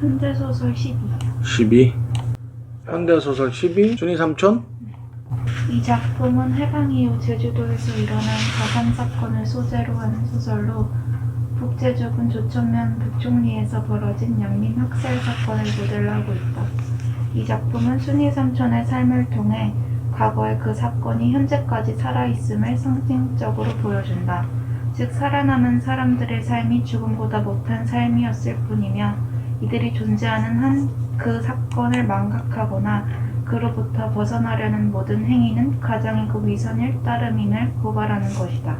현대소설 12. 12. 현대소설 12. 순위 삼촌? 이 작품은 해방 이후 제주도에서 일어난 가상 사건을 소재로 하는 소설로 북제주군 조천면 북종리에서 벌어진 양민 학살 사건을 모델로 하고 있다. 이 작품은 순이 삼촌의 삶을 통해 과거의 그 사건이 현재까지 살아있음을 상징적으로 보여준다. 즉 살아남은 사람들의 삶이 죽음보다 못한 삶이었을 뿐이며 이들이 존재하는 한 그 사건을 망각하거나 그로부터 벗어나려는 모든 행위는 가장이고 위선일 따름임을 고발하는 것이다.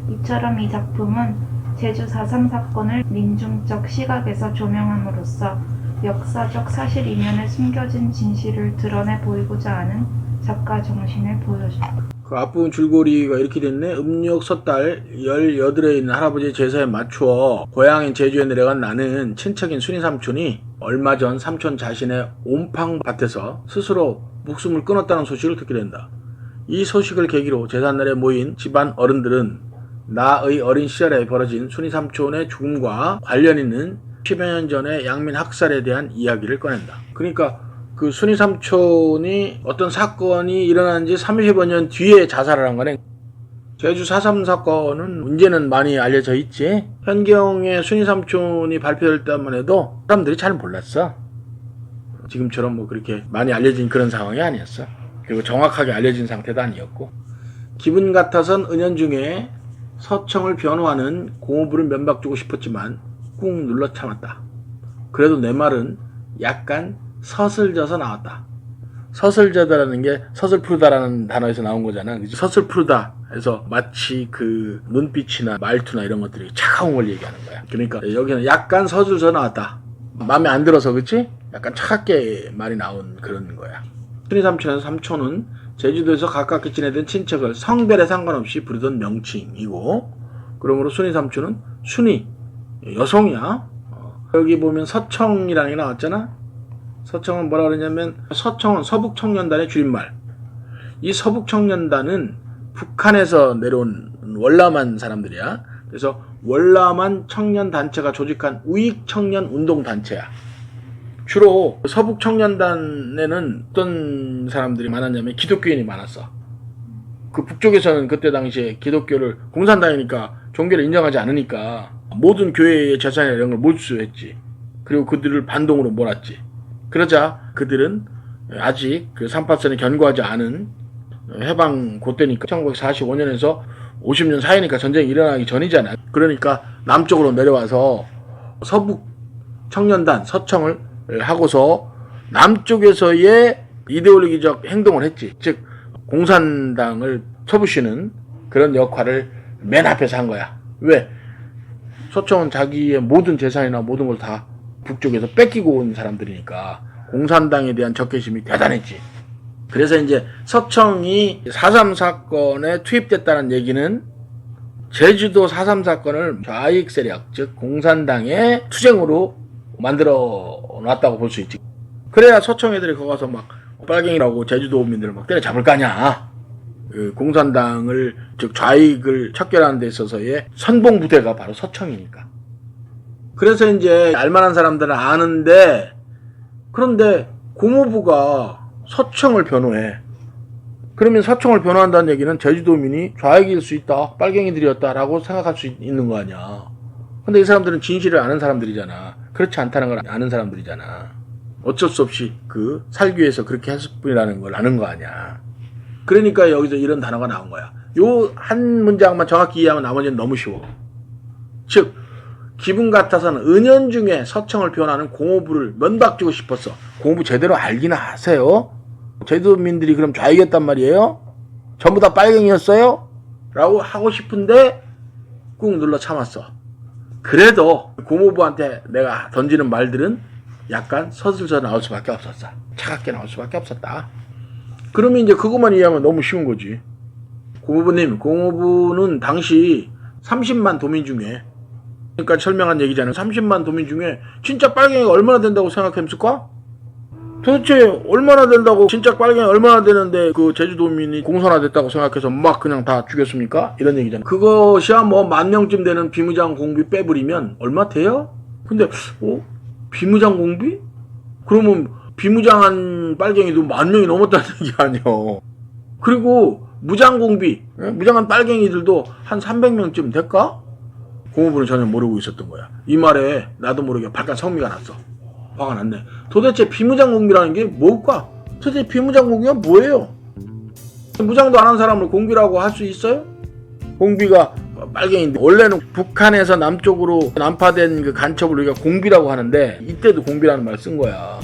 이처럼 이 작품은 제주 4.3 사건을 민중적 시각에서 조명함으로써 역사적 사실 이면에 숨겨진 진실을 드러내 보이고자 하는 작가 정신을 보여준다. 그 앞부분 줄거리가 이렇게 됐네. 음력 섣달 18에 있는 할아버지의 제사에 맞추어 고향인 제주에 내려간 나는 친척인 순이 삼촌이 얼마 전 삼촌 자신의 옴팡밭에서 스스로 목숨을 끊었다는 소식을 듣게 된다. 이 소식을 계기로 제삿날에 모인 집안 어른들은 나의 어린 시절에 벌어진 순이 삼촌의 죽음과 관련 있는 10여 년 전의 양민 학살에 대한 이야기를 꺼낸다. 그러니까 그 순이 삼촌이 어떤 사건이 일어난 지 30여 년 뒤에 자살을 한 거네. 제주 4.3 사건은 문제는 많이 알려져 있지. 현경의 순이 삼촌이 발표될 때만 해도 사람들이 잘 몰랐어. 지금처럼 뭐 그렇게 많이 알려진 그런 상황이 아니었어. 그리고 정확하게 알려진 상태도 아니었고. 기분 같아선 은연중에 서청을 변호하는 공호부를 면박주고 싶었지만 꾹 눌러 참았다. 그래도 내 말은 약간 서슬져서 나왔다. 서슬져다라는 게 서슬푸르다라는 단어에서 나온 거잖아. 그치? 서슬푸르다 해서 마치 그 눈빛이나 말투나 이런 것들이 차가운 걸 얘기하는 거야. 그러니까 여기는 약간 서슬져 나왔다. 마음에 안 들어서 그치? 약간 차갑게 말이 나온 그런 거야. 순이 삼촌에서 삼촌은 제주도에서 가깝게 지내던 친척을 성별에 상관없이 부르던 명칭이고, 그러므로 순이 삼촌은 순이 여성이야. 여기 보면 서청이라는 게 나왔잖아. 서청은 뭐라 그러냐면 서청은 서북청년단의 줄임말. 이 서북청년단은 북한에서 내려온 월남한 사람들이야. 그래서 월남한 청년단체가 조직한 우익청년 운동단체야. 주로 서북청년단에는 어떤 사람들이 많았냐면 기독교인이 많았어. 그 북쪽에서는 그때 당시에 기독교를 공산당이니까 종교를 인정하지 않으니까 모든 교회의 재산이나 이런 걸 몰수했지. 그리고 그들을 반동으로 몰았지. 그러자 그들은 아직 그 38선에 견고하지 않은 해방 그때니까 1945년에서 50년 사이니까 전쟁이 일어나기 전이잖아. 그러니까 남쪽으로 내려와서 서북 청년단 서청을 하고서 남쪽에서의 이데올로기적 행동을 했지. 즉 공산당을 쳐부시는 그런 역할을 맨 앞에서 한 거야. 왜? 서청은 자기의 모든 재산이나 모든 걸 다 북쪽에서 뺏기고 온 사람들이니까 공산당에 대한 적개심이 대단했지. 그래서 이제 서청이 4.3 사건에 투입됐다는 얘기는 제주도 4.3 사건을 좌익 세력, 즉 공산당의 투쟁으로 만들어 놨다고 볼 수 있지. 그래야 서청 애들이 거기 가서 막 빨갱이라고 제주도민들을 막 때려잡을 거 아니야. 그 공산당을, 즉 좌익을 척결하는 데 있어서의 선봉부대가 바로 서청이니까. 그래서 이제 알만한 사람들은 아는데, 그런데 고모부가 서청을 변호해. 그러면 서청을 변호한다는 얘기는 제주도민이 좌익일 수 있다, 빨갱이들이었다라고 생각할 수 있는 거 아니야. 근데 이 사람들은 진실을 아는 사람들이잖아. 그렇지 않다는 걸 아는 사람들이잖아. 어쩔 수 없이 그 살기 위해서 그렇게 했을 뿐이라는 걸 아는 거 아니야. 그러니까 여기서 이런 단어가 나온 거야. 요 한 문장만 정확히 이해하면 나머지는 너무 쉬워. 즉 기분 같아서는 은연중에 서청을 변호하는 공호부를 면박주고 싶었어. 공호부 제대로 알기나 하세요? 제주도민들이 그럼 좌익이었단 말이에요? 전부 다 빨갱이였어요? 라고 하고 싶은데 꾹 눌러 참았어. 그래도 공호부한테 내가 던지는 말들은 약간 서슬서 나올 수밖에 없었어. 차갑게 나올 수밖에 없었다. 그러면 이제 그것만 이해하면 너무 쉬운 거지. 공호부님, 공호부는 당시 30만 도민 중에, 그러니까 설명한 얘기잖아요. 30만 도민 중에 진짜 빨갱이가 얼마나 된다고 생각했을까? 도대체 얼마나 된다고, 진짜 빨갱이 얼마나 되는데 그 제주도민이 공산화됐다고 생각해서 막 그냥 다 죽였습니까? 이런 얘기잖아. 그것이야 뭐 10,000명쯤 되는 비무장 공비 빼버리면 얼마 돼요? 근데 비무장 공비? 그러면 비무장한 빨갱이도 10,000명이 넘었다는 얘기 아니요. 그리고 무장 공비, 무장한 빨갱이들도 한 300명쯤 될까? 공무부는 전혀 모르고 있었던 거야. 이 말에 나도 모르게 발칵 성미가 났어. 화가 났네. 도대체 비무장 공비라는 게 뭘까? 도대체 비무장 공비가 뭐예요? 무장도 안 한 사람을 공비라고 할 수 있어요? 공비가 빨갱이인데 원래는 북한에서 남쪽으로 난파된 그 간첩을 우리가 공비라고 하는데 이때도 공비라는 말 쓴 거야.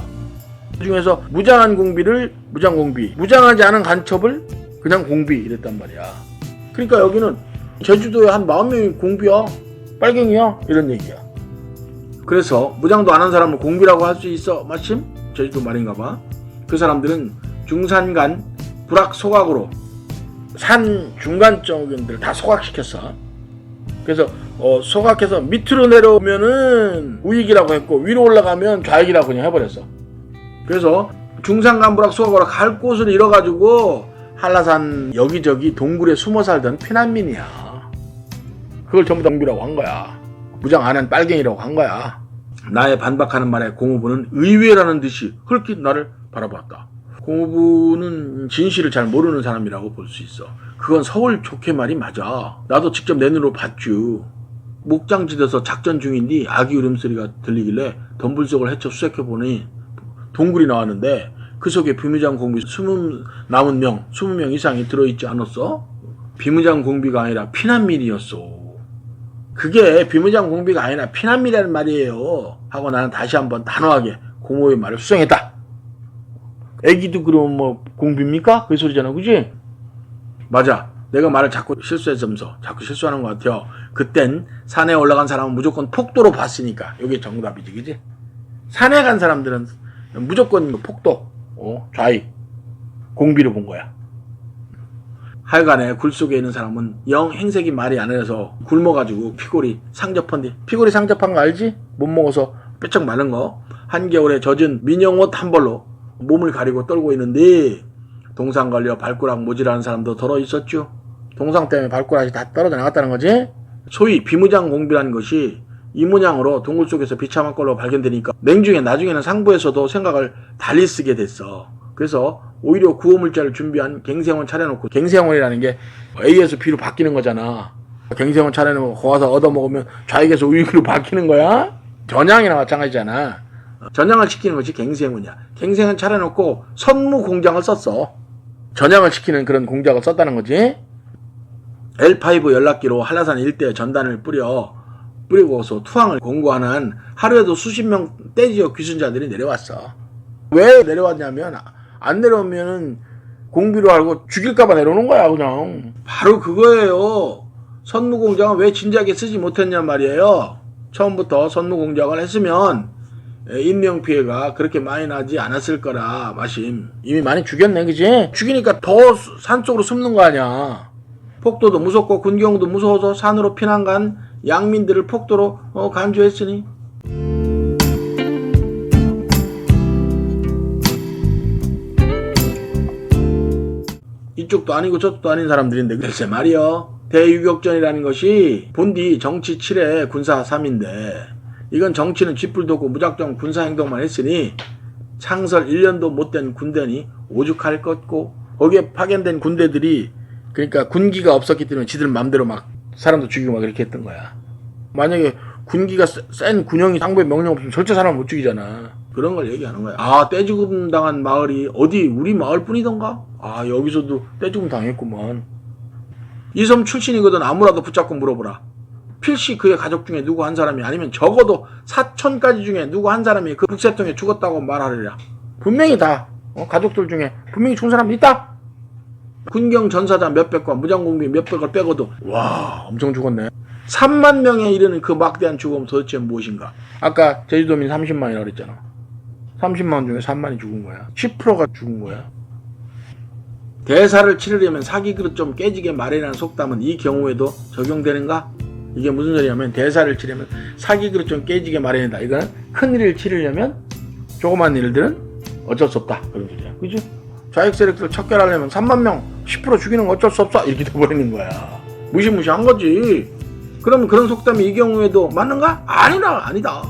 그 중에서 무장한 공비를 무장 공비, 무장하지 않은 간첩을 그냥 공비 이랬단 말이야. 그러니까 여기는 제주도에 한 40명이 공비야, 빨갱이야 이런 얘기야. 그래서 무장도 안 한 사람을 공비라고 할 수 있어 마침? 제주도 말인가 봐. 그 사람들은 중산간 불악 소각으로 산 중간 쪽인들 다 소각시켰어. 그래서 소각해서 밑으로 내려오면은 우익이라고 했고 위로 올라가면 좌익이라고 그냥 해버렸어. 그래서 중산간 불악 소각으로 갈 곳을 잃어가지고 한라산 여기저기 동굴에 숨어 살던 피난민이야. 그걸 전부 다 공비라고 한 거야. 무장 안 한 빨갱이라고 한 거야. 나의 반박하는 말에 공무부는 의외라는 듯이 흘낏 나를 바라봤다. 공무부는 진실을 잘 모르는 사람이라고 볼 수 있어. 그건 서울 좋게 말이 맞아. 나도 직접 내 눈으로 봤쥬. 목장지대에서 작전 중인데 아기 울음소리가 들리길래 덤불속을 헤쳐 수색해보니 동굴이 나왔는데 그 속에 비무장 공비 20명 이상이 들어있지 않았어? 비무장 공비가 아니라 피난민이었어. 그게 비무장 공비가 아니라 피난민이라는 말이에요. 하고 나는 다시 한번 단호하게 공무부의 말을 수정했다. 애기도 그럼 뭐 공비입니까? 그 소리잖아, 그지? 맞아. 내가 말을 자꾸 실수했으면서 자꾸 실수하는 것 같아요. 그땐 산에 올라간 사람은 무조건 폭도로 봤으니까 이게 정답이지, 그지? 산에 간 사람들은 무조건 폭도, 좌익, 공비로 본 거야. 하여간에 굴 속에 있는 사람은 영 행색이 말이 안 해서 굶어가지고 피골이 상접한데, 피골이 상접한 거 알지? 못 먹어서 뼈쩍 마른 거. 한겨울에 젖은 민영옷 한 벌로 몸을 가리고 떨고 있는데 동상 걸려 발가락 모질하는 사람도 덜어 있었죠. 동상 때문에 발가락이 다 떨어져 나갔다는 거지. 소위 비무장 공비라는 것이 이 모양으로 동굴 속에서 비참한 걸로 발견되니까 나중에는 상부에서도 생각을 달리 쓰게 됐어. 그래서 오히려 구호물자를 준비한 갱생원 차려놓고, 갱생원이라는 게 A에서 B로 바뀌는 거잖아. 갱생원 차려놓고 거기서 얻어먹으면 좌익에서 우익으로 바뀌는 거야. 전향이나 마찬가지잖아. 전향을 시키는 것이 갱생원이야. 갱생원 차려놓고 선무 공장을 썼어. 전향을 시키는 그런 공작을 썼다는 거지. L5 연락기로 한라산 일대에 전단을 뿌리고서 투항을 공고하는 하루에도 수십 명 떼지역 귀순자들이 내려왔어. 왜 내려왔냐면 안 내려오면은 공비로 알고 죽일까봐 내려오는 거야, 그냥. 바로 그거예요. 선무공장은 왜 진작에 쓰지 못했냐 말이에요. 처음부터 선무공장을 했으면 인명피해가 그렇게 많이 나지 않았을 거라. 마심 이미 많이 죽였네, 그지? 죽이니까 더 산속으로 숨는 거 아니야. 폭도도 무섭고 군경도 무서워서 산으로 피난 간 양민들을 폭도로 간주했으니. 이쪽도 아니고 저쪽도 아닌 사람들인데 글쎄 말이요. 대유격전이라는 것이 본디 정치 7회 군사 3인데 이건 정치는 쥐뿔도 없고 무작정 군사행동만 했으니 창설 1년도 못된 군대니 오죽할 것고, 거기에 파견된 군대들이 그러니까 군기가 없었기 때문에 지들 맘대로 막 사람도 죽이고 막 그렇게 했던 거야. 만약에 군기가 센 군형이 상부에 명령 없으면 절대 사람 못 죽이잖아. 그런 걸 얘기하는 거야. 아, 떼죽음 당한 마을이 어디 우리 마을 뿐이던가? 아, 여기서도 떼죽음 당했구먼. 이 섬 출신이거든. 아무라도 붙잡고 물어보라. 필시 그의 가족 중에 누구 한 사람이, 아니면 적어도 사촌까지 중에 누구 한 사람이 그 북새통에 죽었다고 말하리라. 분명히 다 가족들 중에 분명히 죽은 사람이 있다. 군경 전사자 몇백과 무장공비 몇백을 빼고도 와, 엄청 죽었네. 3만 명에 이르는 그 막대한 죽음 도대체 무엇인가? 아까 제주도민 30만이라고 그랬잖아. 30만 중에 3만이 죽은 거야. 10%가 죽은 거야. 대사를 치르려면 사기 그릇 좀 깨지게 말이라는 속담은 이 경우에도 적용되는가? 이게 무슨 소리냐면, 대사를 치려면 사기 그릇 좀 깨지게 마련이다. 이거는 큰 일을 치르려면 조그만 일들은 어쩔 수 없다, 그런 소리야. 그죠? 좌익 세력들을 척결하려면 3만 명 10% 죽이는 거 어쩔 수 없어, 이렇게 돼버리는 거야. 무시무시한 거지. 그럼 그런 속담이 이 경우에도 맞는가? 아니다.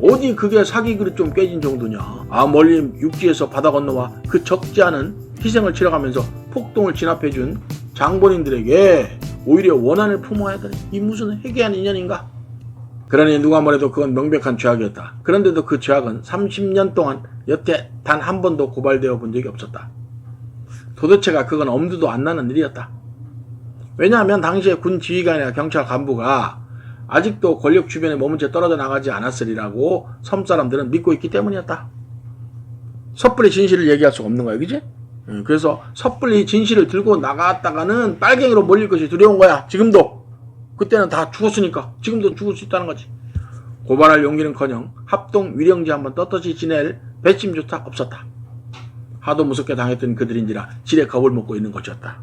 어디 그게 사기 그릇 좀 깨진 정도냐. 아, 멀리 육지에서 바다 건너와 그 적지 않은 희생을 치러가면서 폭동을 진압해준 장본인들에게 오히려 원한을 품어야 되니 이 무슨 회개한 인연인가? 그러니 누가 뭐래도 그건 명백한 죄악이었다. 그런데도 그 죄악은 30년 동안 여태 단 한 번도 고발되어 본 적이 없었다. 도대체가 그건 엄두도 안 나는 일이었다. 왜냐하면 당시에 군 지휘관이나 경찰 간부가 아직도 권력 주변에 머문 채 떨어져 나가지 않았으리라고 섬사람들은 믿고 있기 때문이었다. 섣불리 진실을 얘기할 수가 없는 거야, 그지? 그래서 섣불리 진실을 들고 나갔다가는 빨갱이로 몰릴 것이 두려운 거야. 지금도. 그때는 다 죽었으니까 지금도 죽을 수 있다는 거지. 고발할 용기는커녕 합동 위령제 한번 떳떳이 지낼 배심조차 없었다. 하도 무섭게 당했던 그들인지라 지레 겁을 먹고 있는 것이었다.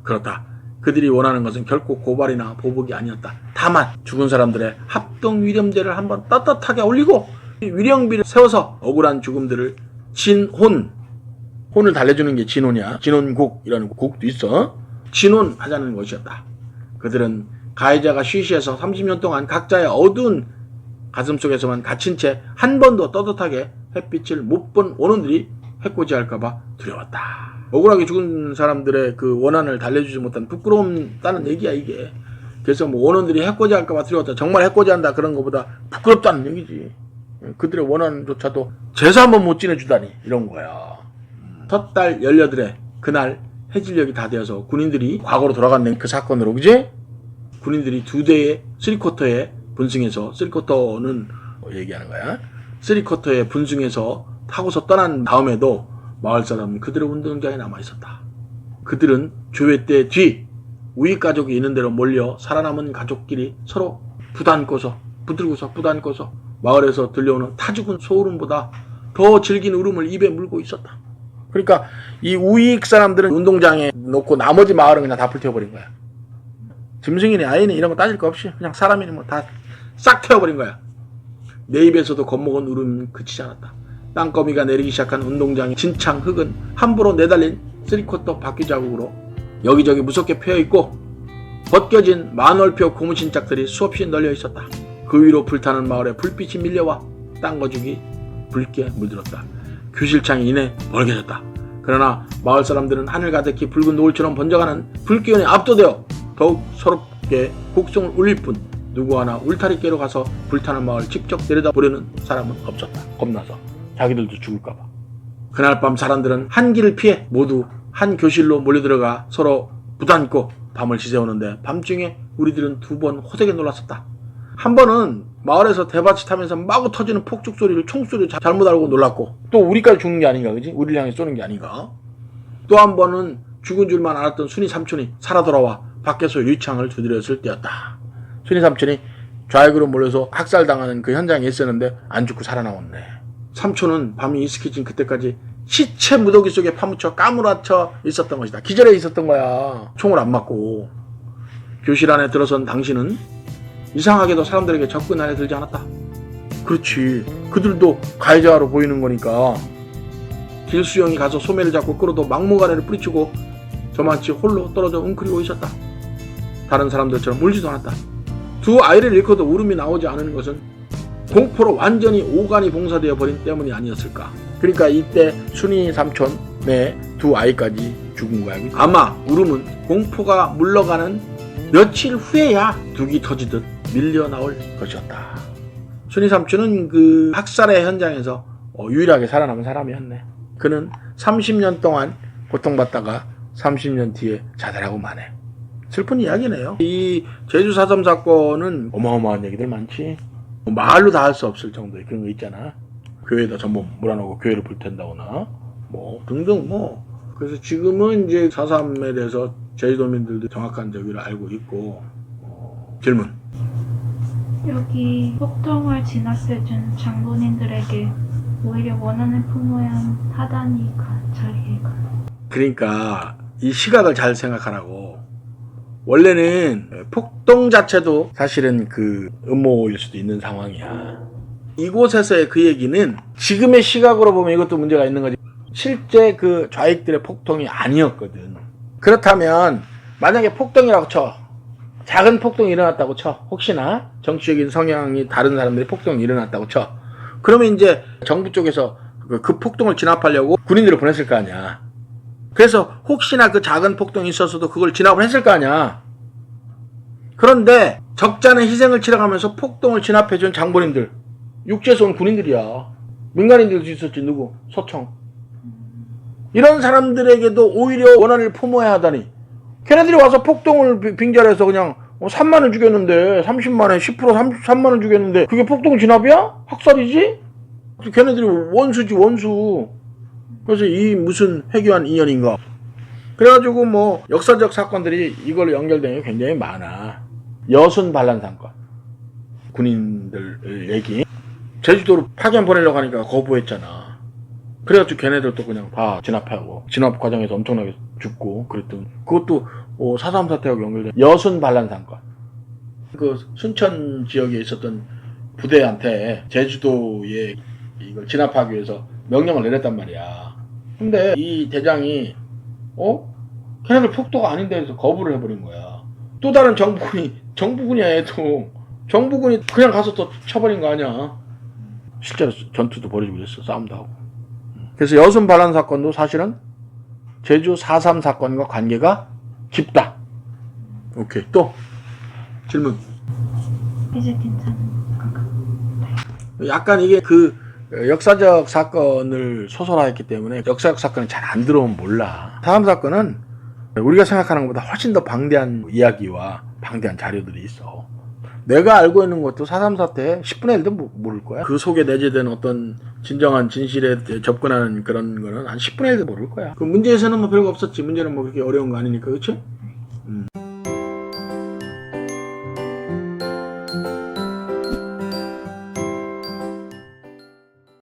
그렇다. 그들이 원하는 것은 결코 고발이나 보복이 아니었다. 다만 죽은 사람들의 합동 위령제를 한번 떳떳하게 올리고 위령비를 세워서 억울한 죽음들을 혼을 달래주는 게 진혼이야. 진혼곡이라는 곡도 있어. 진혼하자는 것이었다. 그들은 가해자가 쉬쉬해서 30년 동안 각자의 어두운 가슴속에서만 갇힌 채 한 번도 떳떳하게 햇빛을 못 본 원혼들이 해코지할까봐 두려웠다. 억울하게 죽은 사람들의 그 원한을 달래주지 못한 부끄러움다는 얘기야, 이게. 그래서 뭐 원혼들이 해코지할까봐 두려웠다. 정말 해코지한다 그런 것보다 부끄럽다는 얘기지. 그들의 원한조차도 제사 한번 못 지내주다니 이런 거야. 첫 달 18에 그날 해질녘이 다 되어서 군인들이 과거로 돌아간 그 사건으로, 그지? 군인들이 2대의 3쿼터에 분승해서, 3쿼터는 얘기하는 거야. 3쿼터에 분승해서 타고서 떠난 다음에도 마을 사람은 그들의 운동장에 남아있었다. 그들은 조회 때 뒤 우익 가족이 있는 데로 몰려 살아남은 가족끼리 서로 부들고서 마을에서 들려오는 타 죽은 소울음보다 더 질긴 울음을 입에 물고 있었다. 그러니까 이 우익 사람들은 운동장에 놓고 나머지 마을은 그냥 다 불태워버린 거야. 짐승이니 아이니 이런 거 따질 거 없이 그냥 사람이니 뭐 다 싹 태워버린 거야. 내 입에서도 겁먹은 울음은 그치지 않았다. 땅거미가 내리기 시작한 운동장의 진창 흙은 함부로 내달린 3쿼터 바퀴 자국으로 여기저기 무섭게 패여있고 벗겨진 만월표 고무신짝들이 수없이 널려 있었다. 그 위로 불타는 마을에 불빛이 밀려와 땅거죽이 붉게 물들었다. 교실창이 이내 멀게졌다. 그러나 마을 사람들은 하늘 가득히 붉은 노을처럼 번져가는 불기운에 압도되어 더욱 서럽게 곡성을 울릴 뿐 누구 하나 울타리께로 가서 불타는 마을을 직접 내려다보려는 사람은 없었다. 겁나서 자기들도 죽을까봐. 그날 밤 사람들은 한 길을 피해 모두 한 교실로 몰려들어가 서로 부단고 밤을 지새우는데 밤중에 우리들은 2번 호되게 놀랐었다. 한 번은 마을에서 대밭이 타면서 마구 터지는 폭죽 소리를 총소리를 잘못 알고 놀랐고, 또 우리까지 죽는 게 아닌가, 그지? 우리를 향해 쏘는 게 아닌가. 또 한 번은 죽은 줄만 알았던 순이 삼촌이 살아 돌아와 밖에서 유리창을 두드렸을 때였다. 순이 삼촌이 좌익으로 몰려서 학살당하는 그 현장에 있었는데 안 죽고 살아나왔네. 삼촌은 밤이 이슥해진 그때까지 시체 무더기 속에 파묻혀 까무라쳐 있었던 것이다. 기절해 있었던 거야. 총을 안 맞고. 교실 안에 들어선 당신은 이상하게도 사람들에게 접근 안에 들지 않았다. 그렇지. 그들도 가해자로 보이는 거니까. 길수영이 가서 소매를 잡고 끌어도 막무가내를 뿌리치고 저만치 홀로 떨어져 웅크리고 있었다. 다른 사람들처럼 울지도 않았다. 2 아이를 잃고도 울음이 나오지 않은 것은 공포로 완전히 오간이 봉사되어 버린 때문이 아니었을까. 그러니까 이때 순이 삼촌의 2 아이까지 죽은 거야. 아마 울음은 공포가 물러가는 며칠 후에야 둑이 터지듯 밀려 나올 것이었다. 순이 삼촌은 그 학살의 현장에서 유일하게 살아남은 사람이었네. 그는 30년 동안 고통받다가 30년 뒤에 자살하고 마네. 슬픈 이야기네요. 이 제주 4.3 사건은 어마어마한 얘기들 많지. 말로 다 할 수 없을 정도의 그런 거 있잖아. 교회에다 전부 몰아넣고 교회를 불탠다거나 뭐 등등 뭐. 그래서 지금은 이제 4.3에 대해서 제주도민들도 정확한 저기를 알고 있고. 질문. 여기 폭동을 진압해준 장본인들에게 오히려 원한을 품어야 하다니 자리가. 그러니까 이 시각을 잘 생각하라고. 원래는 폭동 자체도 사실은 그 음모일 수도 있는 상황이야. 이곳에서의 그 얘기는 지금의 시각으로 보면 이것도 문제가 있는 거지. 실제 그 좌익들의 폭동이 아니었거든. 그렇다면 만약에 폭동이라고 쳐. 작은 폭동이 일어났다고 쳐. 혹시나 정치적인 성향이 다른 사람들이 폭동이 일어났다고 쳐. 그러면 이제 정부 쪽에서 그 폭동을 진압하려고 군인들을 보냈을 거 아니야. 그래서 혹시나 그 작은 폭동이 있었어도 그걸 진압을 했을 거 아니야. 그런데 적잖은 희생을 치러가면서 폭동을 진압해준 장본인들, 육지에서 온 군인들이야. 민간인들도 있었지. 누구? 소총. 이런 사람들에게도 오히려 원한을 품어야 하다니. 걔네들이 와서 폭동을 빙자해서 그냥 3만 원 죽였는데 30만에 10% 33만 원 죽였는데 그게 폭동 진압이야? 학살이지? 걔네들이 원수지 원수. 그래서 이 무슨 회귀한 인연인가. 그래가지고 뭐 역사적 사건들이 이걸로 연결된 게 굉장히 많아. 여순 반란 사건. 군인들 얘기. 제주도로 파견 보내려고 하니까 거부했잖아. 그래가지고 걔네들도 그냥 다 진압하고 진압 과정에서 엄청나게 죽고 그랬던 그것도 4.3 사태하고 연결된 여순 반란 사건. 그 순천 지역에 있었던 부대한테 제주도에 이걸 진압하기 위해서 명령을 내렸단 말이야. 근데 이 대장이 걔네들 폭도가 아닌데 해서 거부를 해버린 거야. 또 다른 정부군이야 얘도. 정부군이 그냥 가서 또 쳐버린 거 아니야. 실제로 전투도 벌이고 그랬어. 싸움도 하고. 그래서 여순 반란 사건도 사실은 제주 4.3 사건과 관계가 깊다. 오케이. 또 질문. 이제 괜찮은 약간 이게 그 역사적 사건을 소설화했기 때문에 역사적 사건이 잘 안 들어오면 몰라. 4.3 사건은 우리가 생각하는 것보다 훨씬 더 방대한 이야기와 방대한 자료들이 있어. 내가 알고 있는 것도 4.3 사태 10분의 1도 모를 거야. 그 속에 내재된 어떤 진정한 진실에 접근하는 그런 거는 한 10분의 1도 모를 거야. 그 문제에서는 뭐 별거 없었지. 문제는 뭐 그렇게 어려운 거 아니니까, 그렇지?